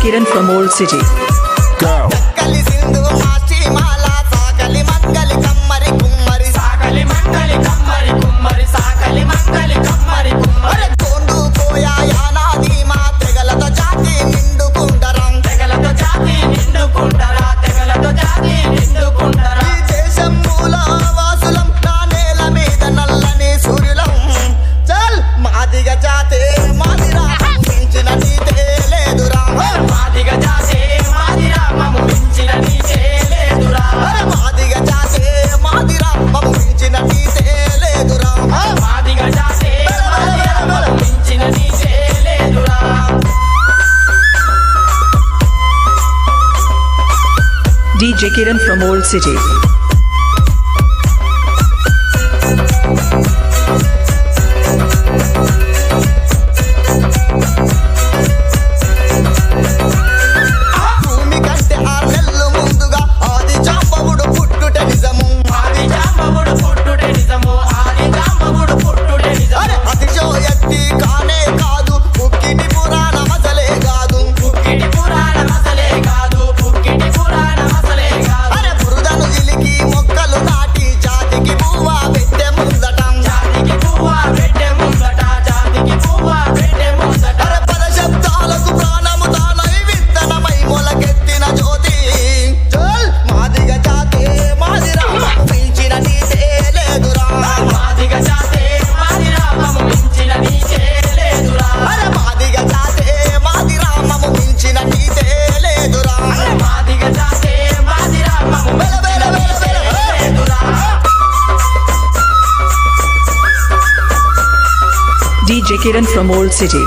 Kiran from Old City. Go. కలి సింధు మాచి మాలా సాకలి మంగలి కమ్మరి కుమ్మరి సాకలి మంగలి కమ్మరి కుమ్మరి సాకలి మంగలి కమ్మరి కుమ్మరి తోండు పోయా యానాది మా తెగలతో జాతి నిండుకుండరం తెగలతో జాతి నిండుకుంటరా తెగలతో జాతి నిండుకుంటరా ఈ దేశం మూల వాసులం నా నేల మీద నల్లని సూర్యులం చల్ మాదిగ జాతే మాదిరా మించిన నీతే లేదురా మాదిగ జాతే మాదిరా మము మించిన నీకే లేదురా మాదిగ జాతే మాదిరా మము మించిన నీతే లేదురా మాదిగ జాతే మాదిరా మము మించిన నీకే లేదురా DJ Kiran from Old City. భూమి కంటే 6 నెలలు ముందుగా ఆది జాంబవుడు పుట్టుట నిజము ఆది జాంబవుడు పుట్టుటే నిజము ఆది జాంబవుడు పుట్టుటే నిజము అతిశయోక్తి కానే కాదు పుక్కిటి పురాణం అసలే కాదు పుక్కిటి పురాణం అసలే కాదు పుక్కిటి పురాణం అసలే కాదు బురదను జిలికి మొక్కలు నాటి జాతికి పువ్వా పెట్టే ముందటం జాతికి పువ్వ పెట్టే ముందట జాతికి పువ్వ పెట్టే ముందట పద శబ్దాలకు ప్రాణము తానై విత్తనమై మొలకెత్తిన జ్యోతి చల్ మాదిగ జాతే మాదిరా మించిన నీతే లేదురా మాదిగ జాతే మాదిరా మము మించిన నీకే లేదురా మాదిగ జాతే మాదిరా మము మించిన నీతే లేదురా మాదిగ జాతే మాదిరా మము మించిన నీకే లేదురా DJ Kiran from Old City.